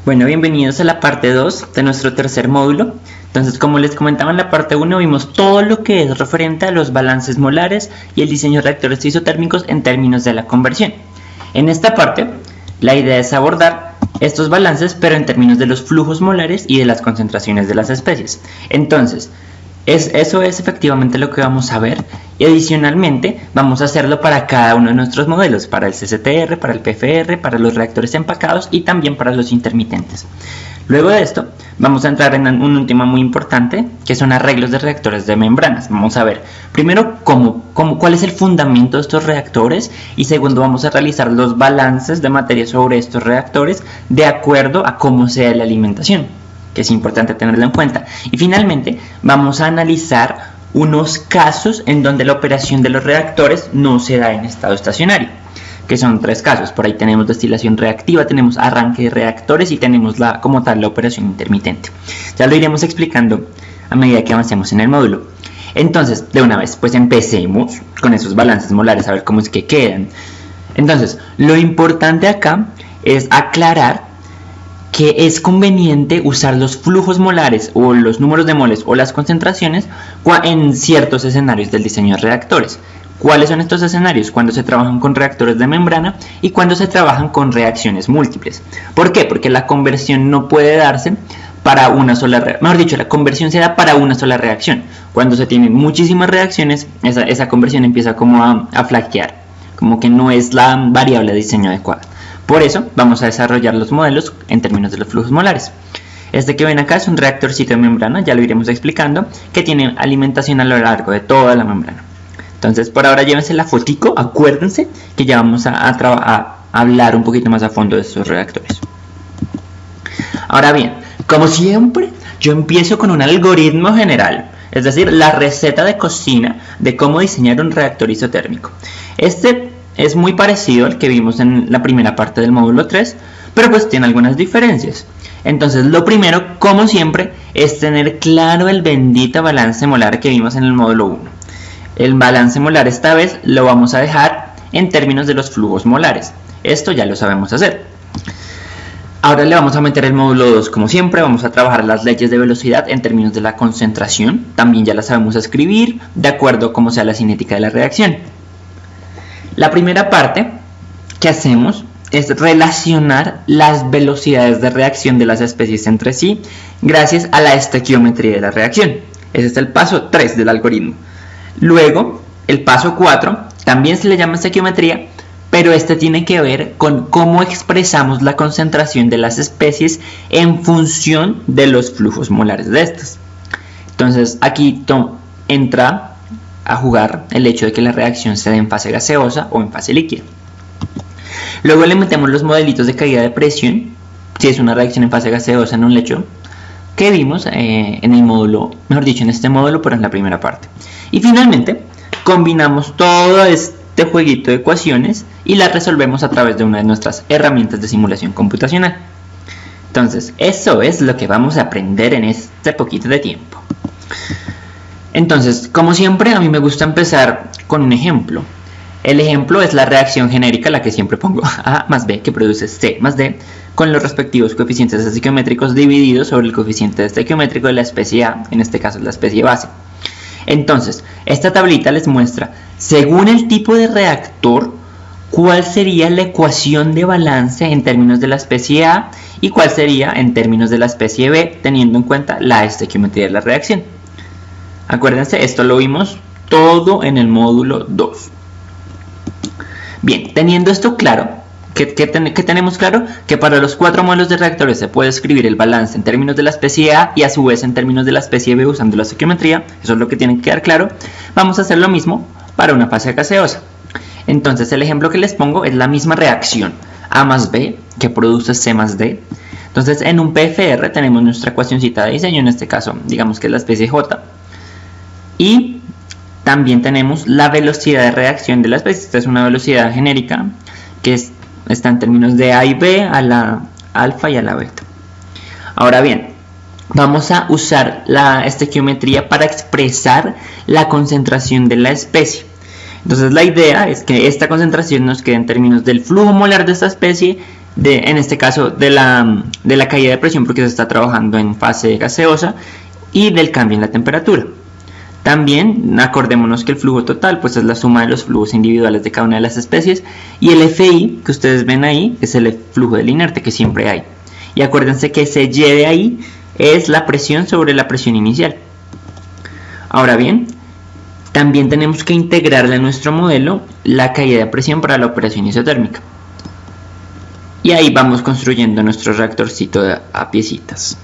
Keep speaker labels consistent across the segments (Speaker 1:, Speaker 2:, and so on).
Speaker 1: Bueno, bienvenidos a la parte 2 de nuestro tercer módulo. Entonces, como les comentaba en la parte 1, vimos todo lo que es referente a los balances molares y el diseño de reactores isotérmicos en términos de la conversión. En esta parte, la idea es abordar estos balances, pero en términos de los flujos molares y de las concentraciones de las especies. Entonces, eso es efectivamente lo que vamos a ver, y adicionalmente vamos a hacerlo para cada uno de nuestros modelos, para el CCTR, para el PFR, para los reactores empacados y también para los intermitentes. Luego de esto vamos a entrar en un tema muy importante, que son arreglos de reactores de membranas. Vamos a ver primero cuál es el fundamento de estos reactores, y segundo vamos a realizar los balances de materia sobre estos reactores de acuerdo a cómo sea la alimentación, que es importante tenerlo en cuenta. Y finalmente vamos a analizar unos casos en donde la operación de los reactores no se da en estado estacionario, que son 3 casos. Por ahí tenemos destilación reactiva, tenemos arranque de reactores y tenemos como tal la operación intermitente. Ya lo iremos explicando a medida que avancemos en el módulo. Entonces, de una vez, pues empecemos con esos balances molares, a ver cómo es que quedan. Entonces, lo importante acá es aclarar que es conveniente usar los flujos molares o los números de moles o las concentraciones en ciertos escenarios del diseño de reactores. ¿Cuáles son estos escenarios? Cuando se trabajan con reactores de membrana y cuando se trabajan con reacciones múltiples. ¿Por qué? Porque la conversión no puede darse para una sola reacción. Mejor dicho, la conversión se da para una sola reacción. Cuando se tienen muchísimas reacciones, esa conversión empieza como a flaquear, como que no es la variable de diseño adecuada. Por eso vamos a desarrollar los modelos en términos de los flujos molares. Este que ven acá es un reactorcito de membrana, ya lo iremos explicando, que tiene alimentación a lo largo de toda la membrana. Entonces, por ahora llévense la fotico, acuérdense que ya vamos a hablar un poquito más a fondo de estos reactores. Ahora bien, como siempre, yo empiezo con un algoritmo general, es decir, la receta de cocina de cómo diseñar un reactor isotérmico. Este es muy parecido al que vimos en la primera parte del módulo 3, pero pues tiene algunas diferencias. Entonces, lo primero, como siempre, es tener claro el bendito balance molar que vimos en el módulo 1. El balance molar esta vez lo vamos a dejar en términos de los flujos molares. Esto ya lo sabemos hacer. Ahora le vamos a meter el módulo 2, como siempre. Vamos a trabajar las leyes de velocidad en términos de la concentración. También ya las sabemos escribir de acuerdo a cómo sea la cinética de la reacción. La primera parte que hacemos es relacionar las velocidades de reacción de las especies entre sí gracias a la estequiometría de la reacción. Ese es el paso 3 del algoritmo. Luego, el paso 4 también se le llama estequiometría, pero este tiene que ver con cómo expresamos la concentración de las especies en función de los flujos molares de estas. Entonces, aquí entra a jugar el hecho de que la reacción se dé en fase gaseosa o en fase líquida. Luego le metemos los modelitos de caída de presión, si es una reacción en fase gaseosa en un lecho, que vimos en el módulo, mejor dicho, en este módulo, pero en la primera parte. Y finalmente, combinamos todo este jueguito de ecuaciones y las resolvemos a través de una de nuestras herramientas de simulación computacional. Entonces, eso es lo que vamos a aprender en este poquito de tiempo. Entonces, como siempre, a mí me gusta empezar con un ejemplo. El ejemplo es la reacción genérica, la que siempre pongo, A más B, que produce C más D, con los respectivos coeficientes estequiométricos divididos sobre el coeficiente estequiométrico de la especie A, en este caso la especie base. Entonces, esta tablita les muestra, según el tipo de reactor, cuál sería la ecuación de balance en términos de la especie A y cuál sería en términos de la especie B, teniendo en cuenta la estequiometría de la reacción. Acuérdense, esto lo vimos todo en el módulo 2. Bien, teniendo esto claro, ¿qué tenemos claro? Que para los 4 modelos de reactores se puede escribir el balance en términos de la especie A y a su vez en términos de la especie B usando la estequiometría. Eso es lo que tiene que quedar claro. Vamos a hacer lo mismo para una fase gaseosa. Entonces, el ejemplo que les pongo es la misma reacción, A más B, que produce C más D. Entonces, en un PFR tenemos nuestra ecuacioncita de diseño, en este caso, digamos que es la especie J. Y también tenemos la velocidad de reacción de la especie. Esta es una velocidad genérica que está en términos de A y B, a la alfa y a la beta. Ahora bien, vamos a usar la estequiometría para expresar la concentración de la especie. Entonces la idea es que esta concentración nos quede en términos del flujo molar de esta especie en este caso de la caída de presión, porque se está trabajando en fase gaseosa, y del cambio en la temperatura. También acordémonos que el flujo total pues es la suma de los flujos individuales de cada una de las especies, y el FI que ustedes ven ahí es el flujo del inerte que siempre hay. Y acuérdense que ese Y de ahí es la presión sobre la presión inicial. Ahora bien, también tenemos que integrarle a nuestro modelo la caída de presión para la operación isotérmica. Y ahí vamos construyendo nuestro reactorcito a piecitas.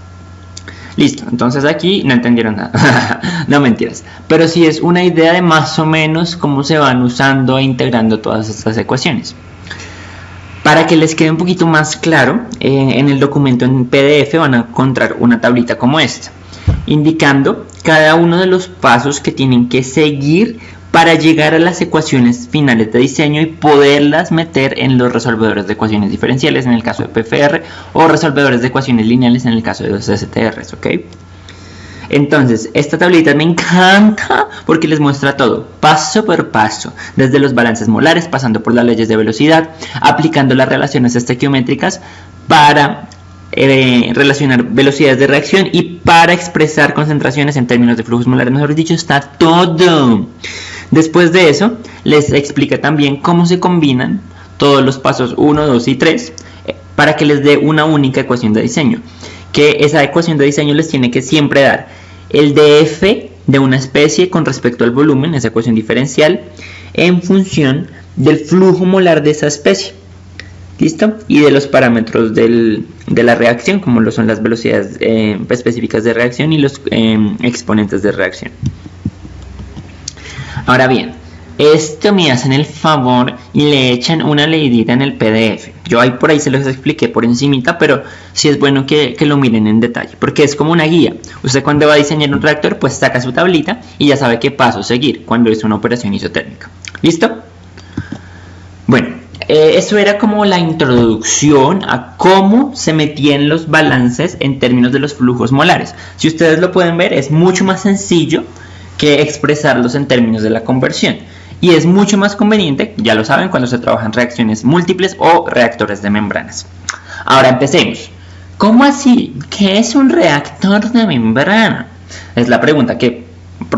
Speaker 1: Listo, entonces aquí no entendieron nada. No, mentiras. Pero sí es una idea de más o menos cómo se van usando e integrando todas estas ecuaciones. Para que les quede un poquito más claro, en el documento en PDF van a encontrar una tablita como esta, indicando cada uno de los pasos que tienen que seguir para llegar a las ecuaciones finales de diseño y poderlas meter en los resolvedores de ecuaciones diferenciales en el caso de PFR o resolvedores de ecuaciones lineales en el caso de los STRs, ¿ok? Entonces, esta tablita me encanta porque les muestra todo, paso por paso, desde los balances molares, pasando por las leyes de velocidad, aplicando las relaciones estequiométricas para relacionar velocidades de reacción y para expresar concentraciones en términos de flujos molares. Mejor dicho, está todo. Después de eso, les explica también cómo se combinan todos los pasos 1, 2 y 3 para que les dé una única ecuación de diseño. Que esa ecuación de diseño les tiene que siempre dar el dF de una especie con respecto al volumen, esa ecuación diferencial, en función del flujo molar de esa especie. ¿Listo? Y de los parámetros de la reacción, como lo son las velocidades específicas de reacción y los exponentes de reacción. Ahora bien, esto me hacen el favor y le echan una leidita en el PDF. Yo ahí por ahí se los expliqué por encimita, pero sí es bueno que lo miren en detalle, porque es como una guía. Usted cuando va a diseñar un reactor, pues saca su tablita y ya sabe qué paso seguir cuando es una operación isotérmica. ¿Listo? Bueno, eso era como la introducción a cómo se metían los balances en términos de los flujos molares. Si ustedes lo pueden ver, es mucho más sencillo que expresarlos en términos de la conversión. Y es mucho más conveniente, ya lo saben, cuando se trabajan reacciones múltiples o reactores de membranas. Ahora empecemos. ¿Cómo así? ¿Qué es un reactor de membrana? Es la pregunta que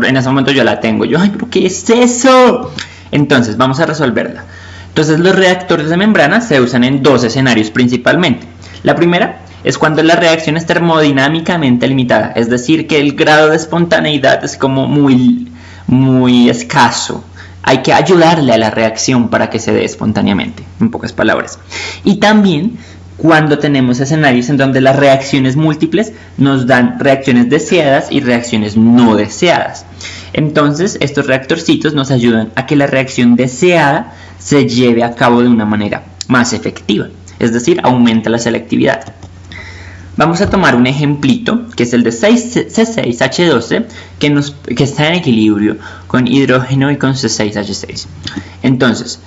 Speaker 1: en ese momento yo la tengo. Ay, ¿pero qué es eso? Entonces, vamos a resolverla. Entonces, los reactores de membrana se usan en dos escenarios principalmente. La primera es cuando la reacción es termodinámicamente limitada, es decir, que el grado de espontaneidad es como muy escaso. Hay que ayudarle a la reacción para que se dé espontáneamente, en pocas palabras. Y también cuando tenemos escenarios en donde las reacciones múltiples nos dan reacciones deseadas y reacciones no deseadas. Entonces, estos reactorcitos nos ayudan a que la reacción deseada se lleve a cabo de una manera más efectiva, es decir, aumenta la selectividad. Vamos a tomar un ejemplito, que es el de C6H12, que está en equilibrio con hidrógeno y con C6H6. Entonces,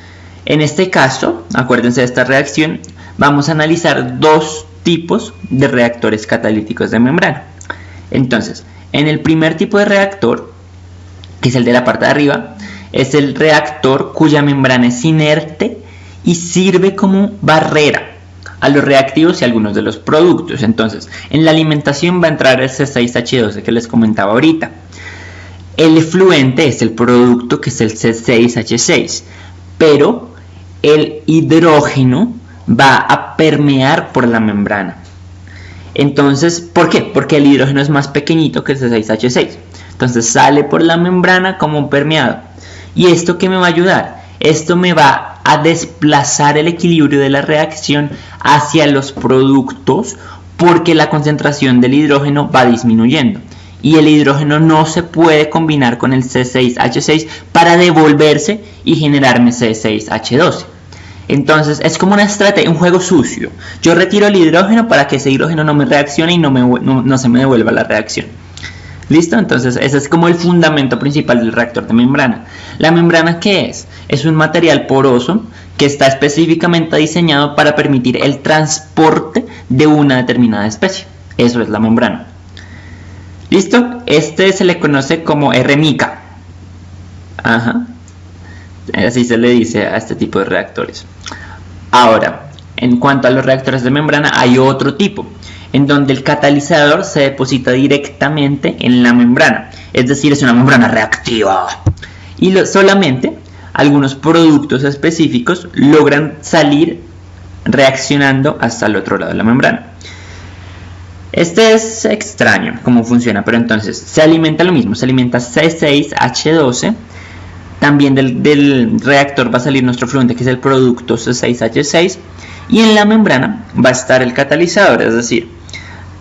Speaker 1: en este caso, acuérdense de esta reacción, vamos a analizar dos tipos de reactores catalíticos de membrana. Entonces, en el primer tipo de reactor, que es el de la parte de arriba, es el reactor cuya membrana es inerte y sirve como barrera a los reactivos y algunos de los productos. Entonces, en la alimentación va a entrar el C6H12 que les comentaba ahorita. El efluente es el producto, que es el C6H6, pero el hidrógeno va a permear por la membrana. Entonces, ¿por qué? Porque el hidrógeno es más pequeñito que el C6H6. Entonces sale por la membrana como permeado. ¿Y esto qué me va a ayudar? Esto me va a desplazar el equilibrio de la reacción hacia los productos, porque la concentración del hidrógeno va disminuyendo y el hidrógeno no se puede combinar con el C6H6 para devolverse y generarme C6H12. Entonces es como una estrategia, un juego sucio. Yo retiro el hidrógeno para que ese hidrógeno no me reaccione y no se me devuelva la reacción. ¿Listo? Entonces ese es como el fundamento principal del reactor de membrana. ¿La membrana qué es? Es un material poroso que está específicamente diseñado para permitir el transporte de una determinada especie. Eso es la membrana. ¿Listo? Este se le conoce como R-mica. Ajá. Así se le dice a este tipo de reactores. Ahora, en cuanto a los reactores de membrana, hay otro tipo, en donde el catalizador se deposita directamente en la membrana, es decir, es una membrana reactiva. Y solamente algunos productos específicos logran salir reaccionando hasta el otro lado de la membrana. Este es extraño cómo funciona, pero entonces se alimenta lo mismo, se alimenta C6H12. También del reactor va a salir nuestro fluente, que es el producto C6H6, y en la membrana va a estar el catalizador, es decir,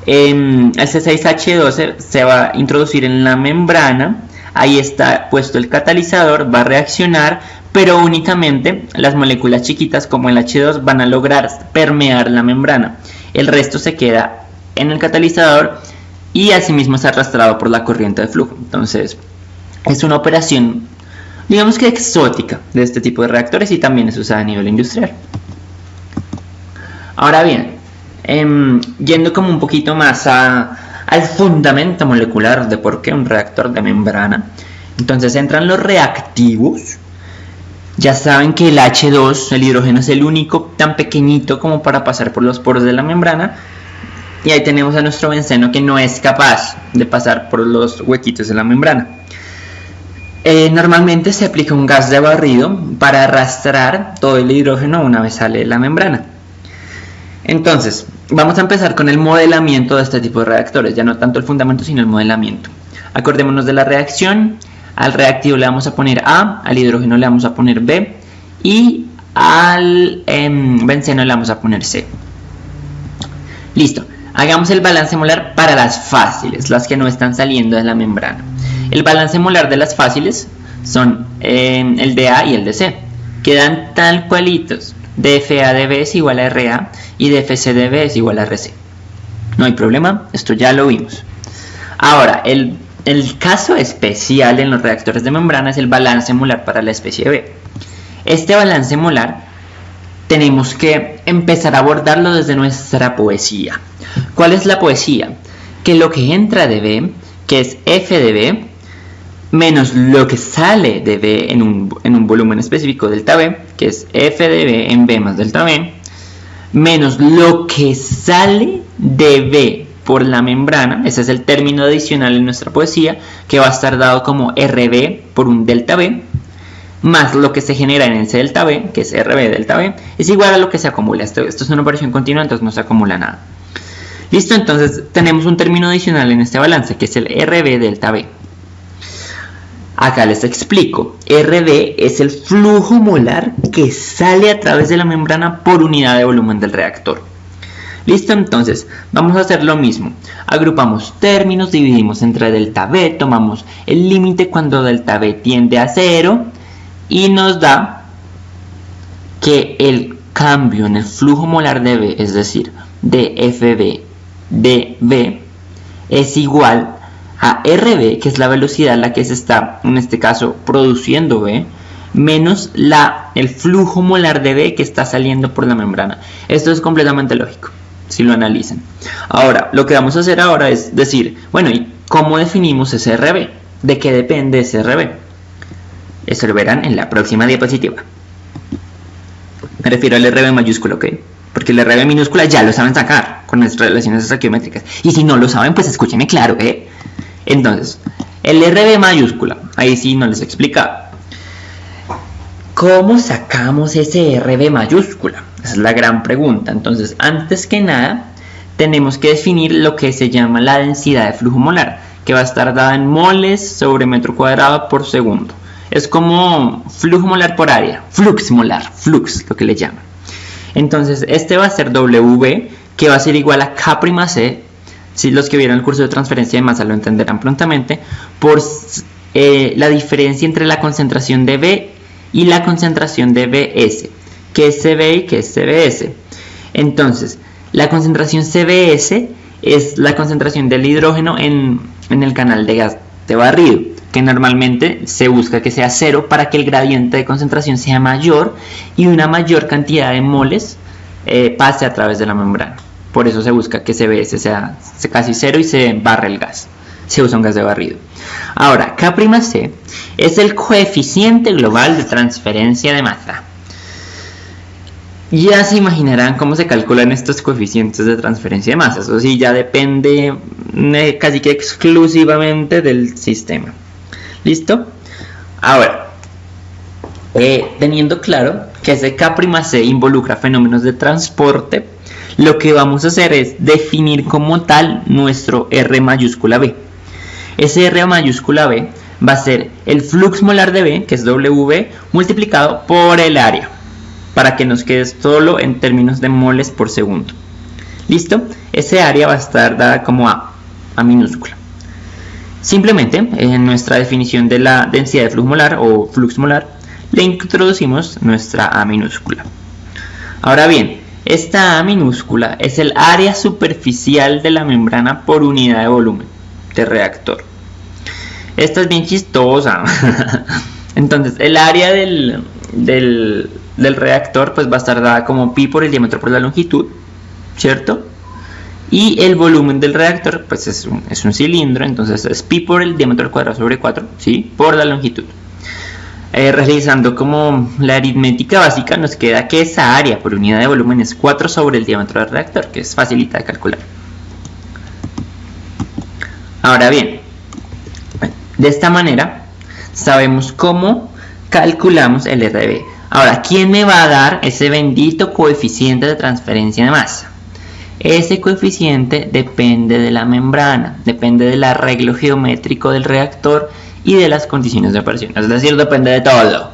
Speaker 1: el C6H12 se va a introducir en la membrana, ahí está puesto el catalizador, va a reaccionar, pero únicamente las moléculas chiquitas como el H2 van a lograr permear la membrana, el resto se queda en el catalizador y asimismo es arrastrado por la corriente de flujo. Entonces es una operación, digamos que exótica, de este tipo de reactores, y también es usada a nivel industrial. Ahora bien, yendo como un poquito más al fundamento molecular de por qué un reactor de membrana, entonces entran los reactivos. Ya saben que el H2, el hidrógeno, es el único tan pequeñito como para pasar por los poros de la membrana, y ahí tenemos a nuestro benceno, que no es capaz de pasar por los huequitos de la membrana. Normalmente se aplica un gas de barrido para arrastrar todo el hidrógeno una vez sale de la membrana. Entonces, vamos a empezar con el modelamiento de este tipo de reactores, ya no tanto el fundamento sino el modelamiento. Acordémonos de la reacción, al reactivo le vamos a poner A, al hidrógeno le vamos a poner B y al benceno le vamos a poner C. Listo, hagamos el balance molar para las fáciles, las que no están saliendo de la membrana. El balance molar de las fáciles son el de A y el de C. Quedan tal cualitos. dFAdB es igual a RA y dFCdB es igual a RC. No hay problema, esto ya lo vimos. Ahora, el caso especial en los reactores de membrana es el balance molar para la especie B. Este balance molar tenemos que empezar a abordarlo desde nuestra poesía. ¿Cuál es la poesía? Que lo que entra de B, que es F de B, menos lo que sale de B en un volumen específico delta B, que es F de B en B más delta B, menos lo que sale de B por la membrana, ese es el término adicional en nuestra poesía, que va a estar dado como RB por un delta B, más lo que se genera en ese delta B, que es RB delta B, es igual a lo que se acumula. Esto es una operación continua, entonces no se acumula nada. Listo, entonces tenemos un término adicional en este balance, que es el RB delta B. Acá les explico, RB es el flujo molar que sale a través de la membrana por unidad de volumen del reactor. Listo, entonces vamos a hacer lo mismo. Agrupamos términos, dividimos entre delta B, tomamos el límite cuando delta B tiende a 0 y nos da que el cambio en el flujo molar de B, es decir, de FB de B, es igual a RB, que es la velocidad a la que se está, en este caso, produciendo B, menos el flujo molar de B que está saliendo por la membrana. Esto es completamente lógico, si lo analizan. Ahora, lo que vamos a hacer ahora es decir, bueno, ¿y cómo definimos ese RB? ¿De qué depende ese RB? Eso lo verán en la próxima diapositiva. Me refiero al RB mayúsculo, ¿ok? Porque el RB minúscula ya lo saben sacar con nuestras relaciones estequiométricas. Y si no lo saben, pues escúchenme claro, ¿eh? Entonces, el RB mayúscula, ahí sí no les he explicado. ¿Cómo sacamos ese RB mayúscula? Esa es la gran pregunta. Entonces, antes que nada, tenemos que definir lo que se llama la densidad de flujo molar, que va a estar dada en moles sobre metro cuadrado por segundo. Es como flujo molar por área, flux molar, flux, lo que le llaman. Entonces, este va a ser WB, que va a ser igual a K'C, si los que vieron el curso de transferencia de masa lo entenderán prontamente, por la diferencia entre la concentración de B y la concentración de BS, que es CB y que es CBS. Entonces, la concentración CBS es la concentración del hidrógeno en el canal de gas de barrido, que normalmente se busca que sea 0 para que el gradiente de concentración sea mayor y una mayor cantidad de moles pase a través de la membrana. Por eso se busca que CBS sea casi 0 y se barre el gas. Se usa un gas de barrido. Ahora, K'C es el coeficiente global de transferencia de masa. Ya se imaginarán cómo se calculan estos coeficientes de transferencia de masa. Eso sí, ya depende casi que exclusivamente del sistema. ¿Listo? Ahora, teniendo claro que ese K'(C) involucra fenómenos de transporte, lo que vamos a hacer es definir como tal nuestro R mayúscula B. Ese R mayúscula B va a ser el flux molar de B, que es W, multiplicado por el área, para que nos quede solo en términos de moles por segundo. ¿Listo? Ese área va a estar dada como A minúscula. Simplemente, en nuestra definición de la densidad de flujo molar o flux molar, le introducimos nuestra A minúscula. Ahora bien, esta A minúscula es el área superficial de la membrana por unidad de volumen de reactor. Esta es bien chistosa. Entonces, el área del reactor pues va a estar dada como pi por el diámetro por la longitud, ¿cierto? Y el volumen del reactor pues es un cilindro, entonces es pi por el diámetro al cuadrado sobre 4, ¿sí? Por la longitud. Realizando como la aritmética básica, nos queda que esa área por unidad de volumen es 4 sobre el diámetro del reactor, que es facilita de calcular. Ahora bien, de esta manera sabemos cómo calculamos el RB. Ahora, ¿quién me va a dar ese bendito coeficiente de transferencia de masa? Ese coeficiente depende de la membrana, depende del arreglo geométrico del reactor y de las condiciones de operación, es decir, depende de todo.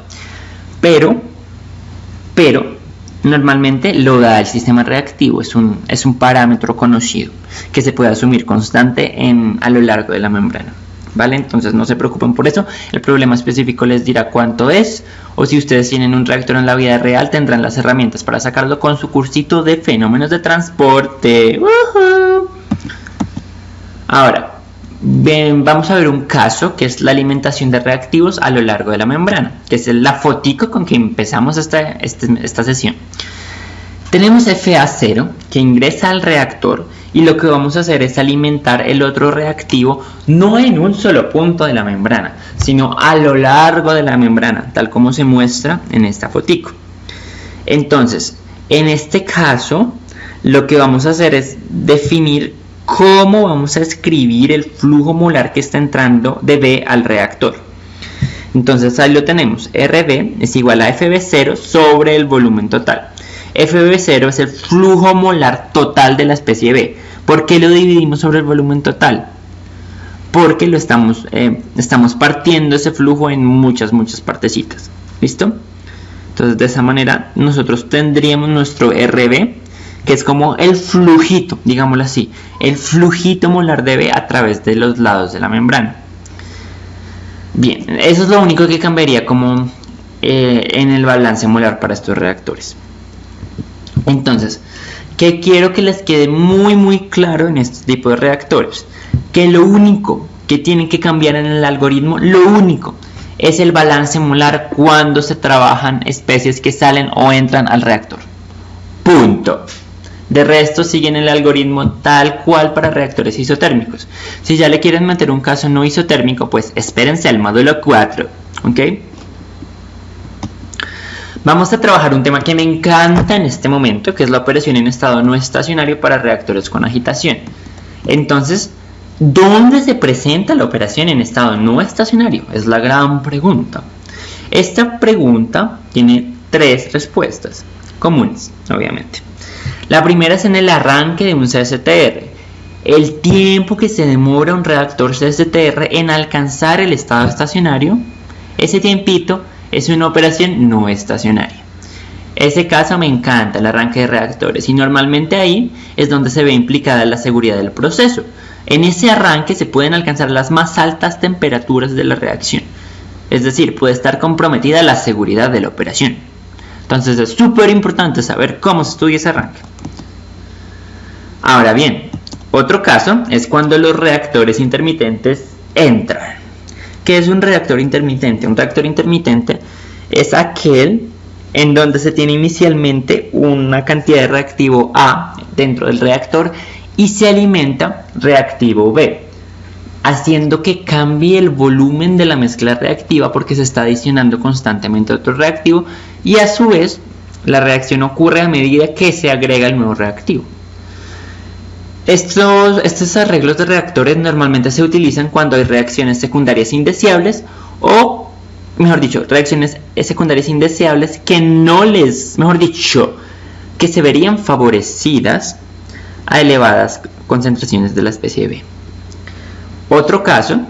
Speaker 1: Pero normalmente lo da el sistema reactivo, es un parámetro conocido que se puede asumir constante a lo largo de la membrana. ¿Vale? Entonces no se preocupen por eso, el problema específico les dirá cuánto es, o si ustedes tienen un reactor en la vida real tendrán las herramientas para sacarlo con su cursito de fenómenos de transporte. ¡Woohoo! Ahora, vamos a ver un caso que es la alimentación de reactivos a lo largo de la membrana, que es la fotico con que empezamos esta sesión. Tenemos FA0 que ingresa al reactor y lo que vamos a hacer es alimentar el otro reactivo no en un solo punto de la membrana, sino a lo largo de la membrana, tal como se muestra en esta fotico. Entonces, en este caso, lo que vamos a hacer es definir cómo vamos a escribir el flujo molar que está entrando de B al reactor. Entonces ahí lo tenemos, RB es igual a FB0 sobre el volumen total. FB0 es el flujo molar total de la especie B. ¿Por qué lo dividimos sobre el volumen total? Porque lo estamos partiendo ese flujo en muchas partecitas. ¿Listo? Entonces de esa manera nosotros tendríamos nuestro RB, que es como el flujito, digámoslo así, el flujito molar de B a través de los lados de la membrana. Bien, eso es lo único que cambiaría como en el balance molar para estos reactores. Entonces, ¿qué quiero que les quede muy claro en este tipo de reactores? Que lo único que tienen que cambiar en el algoritmo, lo único, es el balance molar cuando se trabajan especies que salen o entran al reactor. Punto. De resto siguen el algoritmo tal cual para reactores isotérmicos. Si ya le quieren meter un caso no isotérmico, pues espérense al módulo 4. ¿Ok? Vamos a trabajar un tema que me encanta en este momento, que es la operación en estado no estacionario para reactores con agitación. Entonces, ¿dónde se presenta la operación en estado no estacionario? Es la gran pregunta. Esta pregunta tiene 3 respuestas comunes, obviamente. La primera es en el arranque de un CSTR. El tiempo que se demora un reactor CSTR en alcanzar el estado estacionario, ese tiempito es una operación no estacionaria. Ese caso me encanta, el arranque de reactores, y normalmente ahí es donde se ve implicada la seguridad del proceso. En ese arranque se pueden alcanzar las más altas temperaturas de la reacción, es decir, puede estar comprometida la seguridad de la operación. Entonces es súper importante saber cómo se estudia ese arranque. Ahora bien, otro caso es cuando los reactores intermitentes entran. ¿Qué es un reactor intermitente? Un reactor intermitente es aquel en donde se tiene inicialmente una cantidad de reactivo A dentro del reactor y se alimenta reactivo B, haciendo que cambie el volumen de la mezcla reactiva porque se está adicionando constantemente otro reactivo y a su vez La reacción ocurre a medida que se agrega el nuevo reactivo. Estos arreglos de reactores normalmente se utilizan cuando hay reacciones secundarias indeseables o, mejor dicho, reacciones secundarias indeseables que que se verían favorecidas a elevadas concentraciones de la especie B. Otro caso,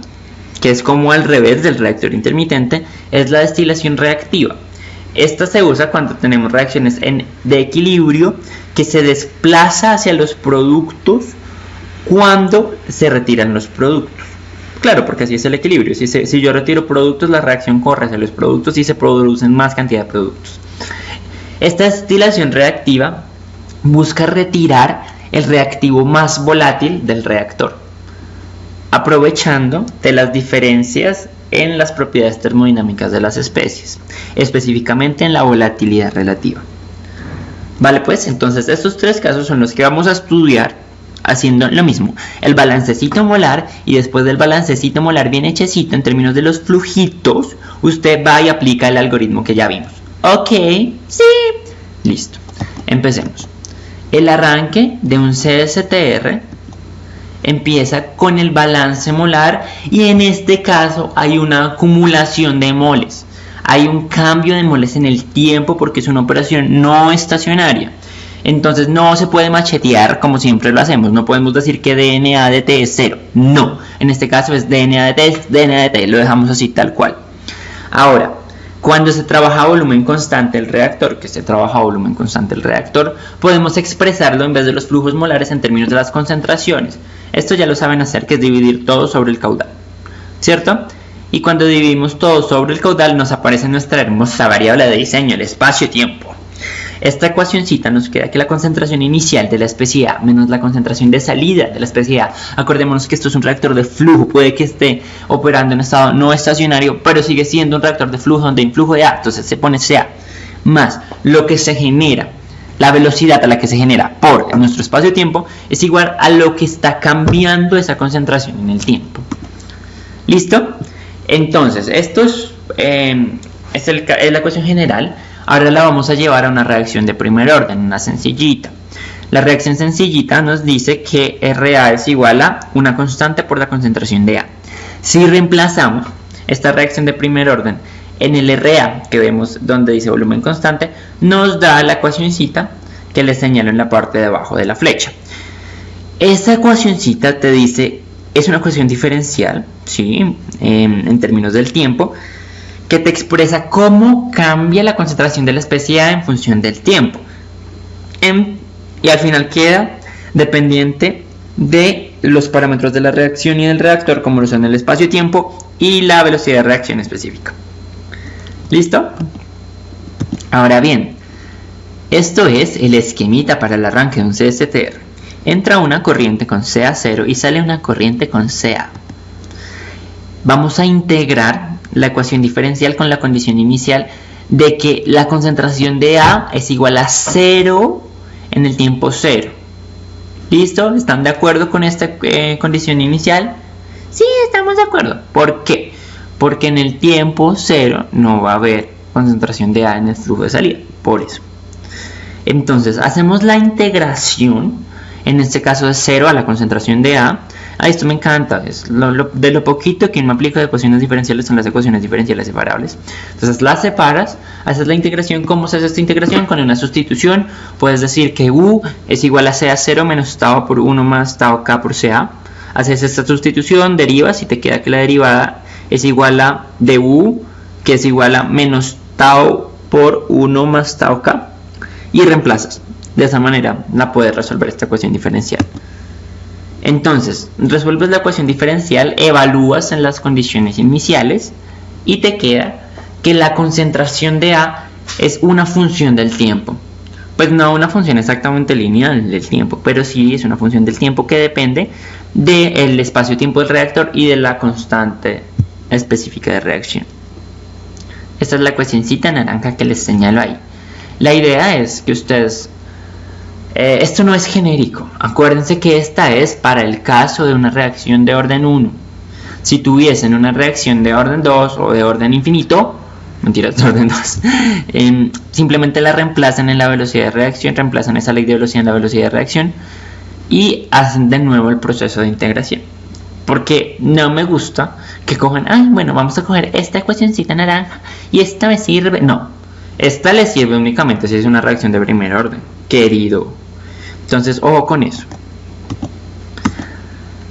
Speaker 1: que es como al revés del reactor intermitente, es la destilación reactiva. Esta se usa cuando tenemos reacciones de equilibrio que se desplaza hacia los productos cuando se retiran los productos. Claro, porque así es el equilibrio. Si yo retiro productos, la reacción corre hacia los productos y se producen más cantidad de productos. Esta destilación reactiva busca retirar el reactivo más volátil del reactor, aprovechando de las diferencias en las propiedades termodinámicas de las especies, específicamente en la volatilidad relativa. Vale, pues entonces estos tres casos son los que vamos a estudiar haciendo lo mismo, el balancecito molar, y después del balancecito molar bien hechecito en términos de los flujitos, usted va y aplica el algoritmo que ya vimos. Ok, sí, listo, empecemos. El arranque de un CSTR empieza con el balance molar y en este caso hay una acumulación de moles. Hay un cambio de moles en el tiempo porque es una operación no estacionaria. Entonces no se puede machetear como siempre lo hacemos. No podemos decir que DNA de T es 0. No, en este caso es DNA de T es DNA de T. Lo dejamos así tal cual. Ahora, cuando se trabaja a volumen constante el reactor, podemos expresarlo en vez de los flujos molares en términos de las concentraciones. Esto ya lo saben hacer, que es dividir todo sobre el caudal, ¿cierto? Y cuando dividimos todo sobre el caudal nos aparece nuestra hermosa variable de diseño, el espacio-tiempo. Esta ecuacioncita nos queda que la concentración inicial de la especie A menos la concentración de salida de la especie A, acordémonos que esto es un reactor de flujo, puede que esté operando en estado no estacionario, pero sigue siendo un reactor de flujo donde hay flujo de A, entonces se pone CA, más lo que se genera, la velocidad a la que se genera por nuestro espacio-tiempo es igual a lo que está cambiando esa concentración en el tiempo. ¿Listo? Entonces, esto es la ecuación general. Ahora la vamos a llevar a una reacción de primer orden, una sencillita. La reacción sencillita nos dice que RA es igual a una constante por la concentración de A. Si reemplazamos esta reacción de primer orden en el RA, que vemos donde dice volumen constante, nos da la ecuacioncita que les señalo en la parte de abajo de la flecha. Esta ecuacioncita te dice, es una ecuación diferencial, ¿sí? En términos del tiempo, que te expresa cómo cambia la concentración de la especie A en función del tiempo. Y al final queda dependiente de los parámetros de la reacción y del reactor, como lo son el espacio-tiempo y la velocidad de reacción específica. ¿Listo? Ahora bien, esto es el esquemita para el arranque de un CSTR. Entra una corriente con CA0 y sale una corriente con CA. Vamos a integrar la ecuación diferencial con la condición inicial de que la concentración de A es igual a 0 en el tiempo 0. ¿Listo? ¿Están de acuerdo con esta condición inicial? Sí, estamos de acuerdo. ¿Por qué? Porque en el tiempo 0 no va a haber concentración de A en el flujo de salida. Por eso. Entonces, hacemos la integración, en este caso de 0 a la concentración de A. Esto me encanta, es de lo poquito que me aplica de ecuaciones diferenciales son las ecuaciones diferenciales separables. Entonces las separas, haces la integración. ¿Cómo se hace esta integración? Con una sustitución. Puedes decir que U es igual a CA0 menos tau por 1 más tau K por CA. Haces esta sustitución, derivas y te queda que la derivada es igual a du, que es igual a menos tau por 1 más tau K, y reemplazas. De esa manera la puedes resolver esta ecuación diferencial. Entonces, resuelves la ecuación diferencial, evalúas en las condiciones iniciales y te queda que la concentración de A es una función del tiempo. Pues no una función exactamente lineal del tiempo, pero sí es una función del tiempo que depende del espacio-tiempo del reactor y de la constante específica de reacción. Esta es la ecuacioncita naranja que les señalo ahí. La idea es que ustedes... esto no es genérico, acuérdense que esta es para el caso de una reacción de orden 1. Si tuviesen una reacción de orden 2 o de orden infinito, mentiras, de orden 2, simplemente la reemplazan en la velocidad de reacción, reemplazan esa ley de velocidad en la velocidad de reacción y hacen de nuevo el proceso de integración. Porque no me gusta que cojan, bueno, vamos a coger esta ecuacióncita naranja y esta me sirve. No, esta le sirve únicamente si es una reacción de primer orden, querido. Entonces, ojo con eso.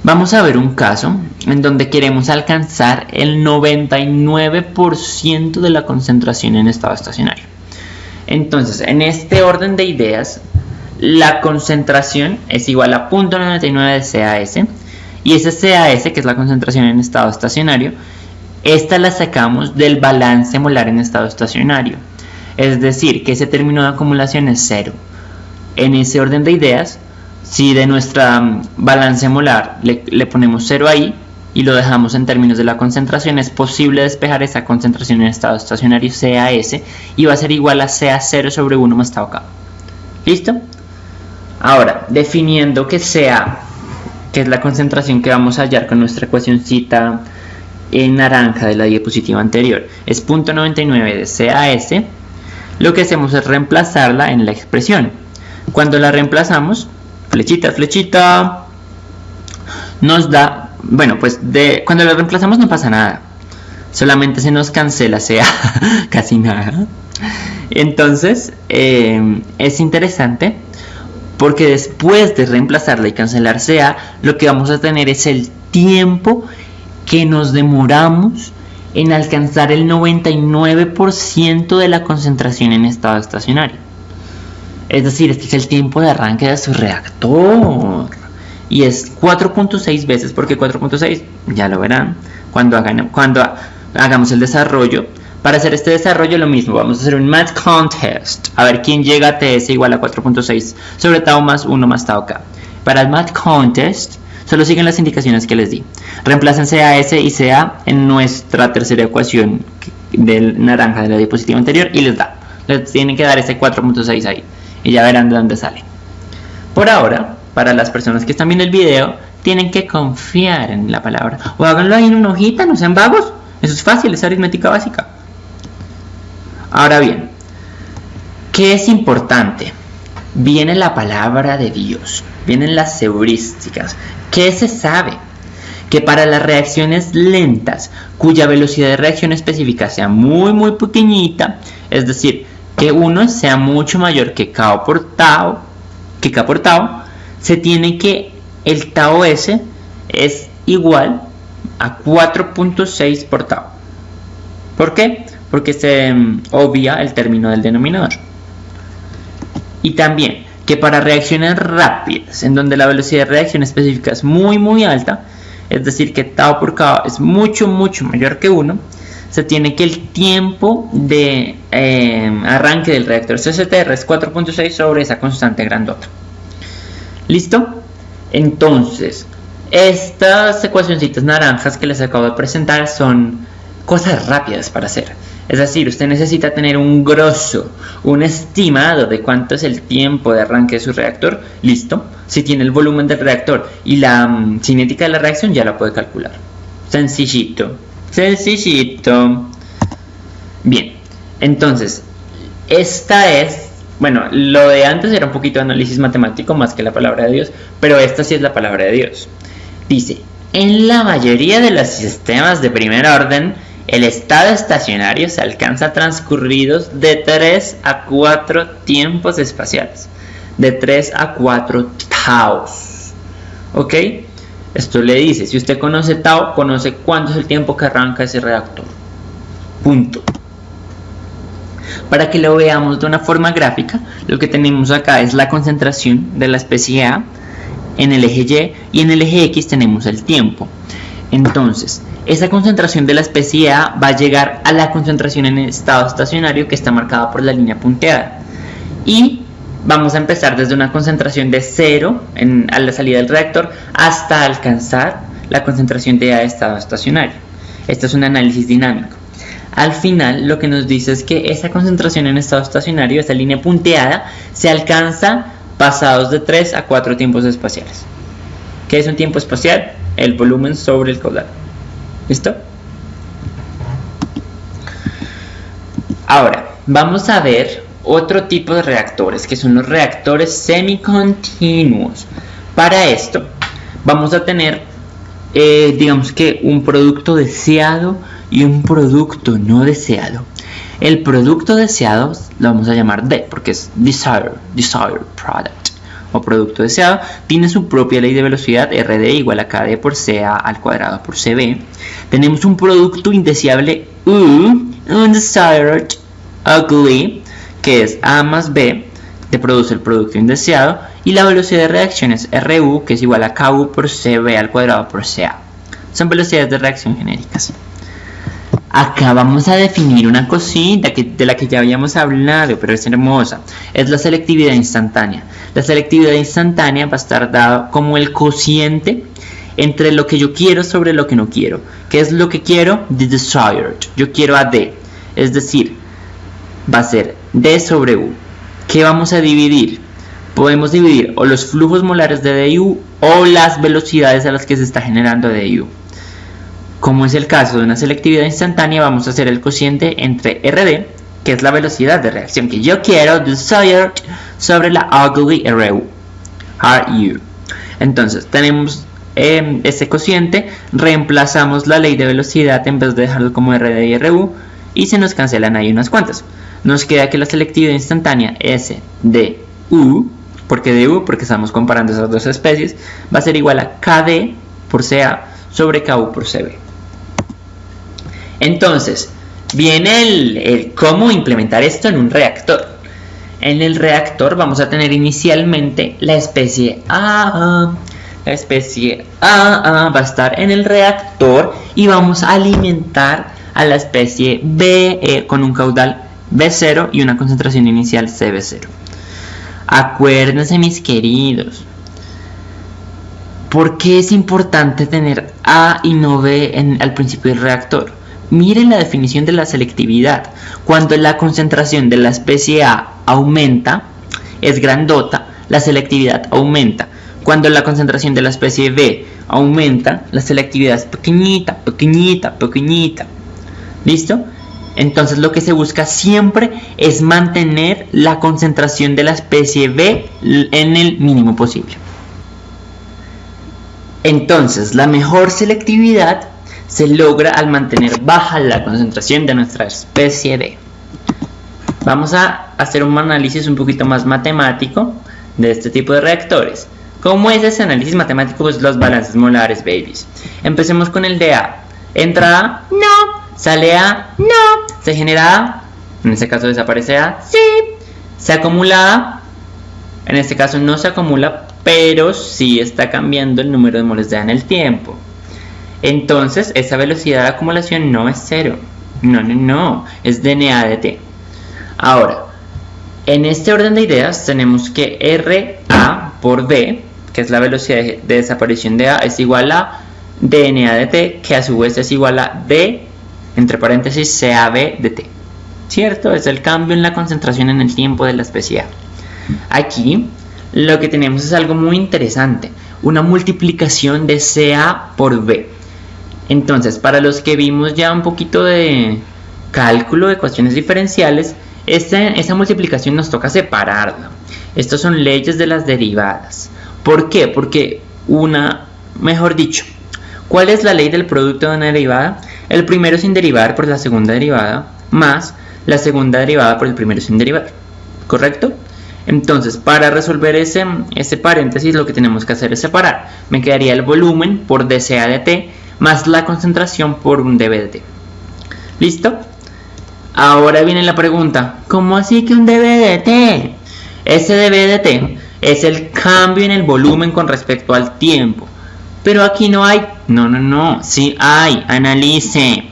Speaker 1: Vamos a ver un caso en donde queremos alcanzar el 99% de la concentración en estado estacionario. Entonces, en este orden de ideas, la concentración es igual a 0.99 de CAS. Y ese CAS, que es la concentración en estado estacionario, esta la sacamos del balance molar en estado estacionario. Es decir, que ese término de acumulación es 0. En ese orden de ideas, si de nuestra balance molar le ponemos 0 ahí y lo dejamos en términos de la concentración, es posible despejar esa concentración en estado estacionario CAS y va a ser igual a CA0 sobre 1 más tau K. ¿Listo? Ahora, definiendo que CA, que es la concentración que vamos a hallar con nuestra ecuacióncita en naranja de la diapositiva anterior, es 0.99 de CAS, lo que hacemos es reemplazarla en la expresión. Cuando la reemplazamos, flechita, flechita, nos da, bueno, pues cuando la reemplazamos no pasa nada, solamente se nos cancela CA, casi nada. Entonces, es interesante porque después de reemplazarla y cancelar CA, lo que vamos a tener es el tiempo que nos demoramos en alcanzar el 99% de la concentración en estado estacionario. Es decir, este es el tiempo de arranque de su reactor. Y es 4.6 veces, porque 4.6, ya lo verán, cuando hagamos el desarrollo. Para hacer este desarrollo lo mismo, vamos a hacer un math contest, a ver quién llega a TS igual a 4.6 sobre tau más 1 más tau K. Para el math contest, solo siguen las indicaciones que les di. Reemplacen CAS y CA en nuestra tercera ecuación del naranja de la diapositiva anterior y les tienen que dar ese 4.6 ahí y ya verán de dónde sale. Por ahora, para las personas que están viendo el video, tienen que confiar en la palabra, o háganlo ahí en una hojita, no sean vagos, eso es fácil, es aritmética básica. Ahora bien, ¿qué es importante? Viene la palabra de Dios, vienen las heurísticas. ¿Qué se sabe? Que para las reacciones lentas, cuya velocidad de reacción específica sea muy pequeñita, es decir, que 1 sea mucho mayor que K por tau, se tiene que el tau S es igual a 4.6 por tau. ¿Por qué? Porque se obvia el término del denominador. Y también que para reacciones rápidas, en donde la velocidad de reacción específica es muy alta, es decir, que tau por K es mucho mayor que 1, se tiene que el tiempo de arranque del reactor CCTR es 4.6 sobre esa constante grandota. ¿Listo? Entonces, estas ecuacioncitas naranjas que les acabo de presentar son cosas rápidas para hacer. Es decir, usted necesita tener un grosso, un estimado de cuánto es el tiempo de arranque de su reactor. Listo. Si tiene el volumen del reactor y la cinética de la reacción, ya la puede calcular. Sencillito. Bien. Entonces, esta es, bueno, lo de antes era un poquito de análisis matemático más que la palabra de Dios, pero esta sí es la palabra de Dios. Dice, en la mayoría de los sistemas de primer orden, el estado estacionario se alcanza transcurridos de 3 a 4 tiempos espaciales, de 3 a 4 taus. ¿Ok? Esto le dice, si usted conoce tau, conoce cuánto es el tiempo que arranca ese reactor. Punto. Para que lo veamos de una forma gráfica, lo que tenemos acá es la concentración de la especie A en el eje Y en el eje X tenemos el tiempo. Entonces, esa concentración de la especie A va a llegar a la concentración en estado estacionario que está marcada por la línea punteada. Y vamos a empezar desde una concentración de 0 a la salida del reactor hasta alcanzar la concentración de A de estado estacionario. Esto es un análisis dinámico. Al final, lo que nos dice es que esa concentración en estado estacionario, esa línea punteada, se alcanza pasados de 3 a 4 tiempos espaciales. ¿Qué es un tiempo espacial? El volumen sobre el caudal. ¿Listo? Ahora, vamos a ver otro tipo de reactores, que son los reactores semicontinuos. Para esto, vamos a tener, digamos que un producto deseado y un producto no deseado. El producto deseado lo vamos a llamar D, porque es desired product, o producto deseado. Tiene su propia ley de velocidad, RD igual a KD por CA al cuadrado por CB. Tenemos un producto indeseable U, undesired, ugly, que es A más B, te produce el producto indeseado, y la velocidad de reacción es RU, que es igual a KU por CB al cuadrado por CA. Son velocidades de reacción genéricas. Acá vamos a definir una cosita de la que ya habíamos hablado, pero es hermosa. Es la selectividad instantánea. La selectividad instantánea va a estar dada como el cociente entre lo que yo quiero sobre lo que no quiero. ¿Qué es lo que quiero? The desired. Yo quiero a D. Es decir, va a ser D sobre U. ¿Qué vamos a dividir? Podemos dividir o los flujos molares de DU o las velocidades a las que se está generando DU. Como es el caso de una selectividad instantánea, vamos a hacer el cociente entre RD, que es la velocidad de reacción que yo quiero, desired, sobre la ugly RU. Entonces, tenemos este cociente, reemplazamos la ley de velocidad en vez de dejarlo como RD y RU, y se nos cancelan ahí unas cuantas. Nos queda que la selectividad instantánea S de U, porque estamos comparando esas dos especies, va a ser igual a KD por CA sobre KU por CB. Entonces, viene el cómo implementar esto en un reactor. En el reactor vamos a tener inicialmente la especie AA. La especie AA va a estar en el reactor y vamos a alimentar a la especie B con un caudal B0 y una concentración inicial CB0. Acuérdense, mis queridos, ¿por qué es importante tener A y no B al principio del reactor? Miren la definición de la selectividad. Cuando la concentración de la especie A aumenta, es grandota, la selectividad aumenta. Cuando la concentración de la especie B aumenta, la selectividad es pequeñita, pequeñita, pequeñita. ¿Listo? Entonces lo que se busca siempre es mantener la concentración de la especie B en el mínimo posible. Entonces, la mejor selectividad se logra al mantener baja la concentración de nuestra especie B. Vamos a hacer un análisis un poquito más matemático de este tipo de reactores. ¿Cómo es ese análisis matemático? Pues los balances molares, babies. Empecemos con el de A. ¿Entra A? No. ¿Sale A? No. ¿Se genera A? En este caso desaparece A. Sí. ¿Se acumula A? En este caso no se acumula, pero sí está cambiando el número de moles de A en el tiempo. Entonces, esa velocidad de acumulación no es 0. No. Es dNA de T. Ahora, en este orden de ideas tenemos que RA por D, que es la velocidad de desaparición de A, es igual a dNA de T, que a su vez es igual a D, entre paréntesis, CAB de T. ¿Cierto? Es el cambio en la concentración en el tiempo de la especie A. Aquí, lo que tenemos es algo muy interesante. Una multiplicación de CA por B. Entonces, para los que vimos ya un poquito de cálculo de ecuaciones diferenciales, esa multiplicación nos toca separarla. Estas son leyes de las derivadas. ¿Por qué? Porque mejor dicho, ¿cuál es la ley del producto de una derivada? El primero sin derivar por la segunda derivada, más la segunda derivada por el primero sin derivar. ¿Correcto? Entonces, para resolver ese paréntesis, lo que tenemos que hacer es separar. Me quedaría el volumen por dCA de T más la concentración por un dB de T. ¿Listo? Ahora viene la pregunta, ¿cómo así que un dB de T? Ese dB de T es el cambio en el volumen con respecto al tiempo. Pero aquí no hay. No. Sí hay. Analice.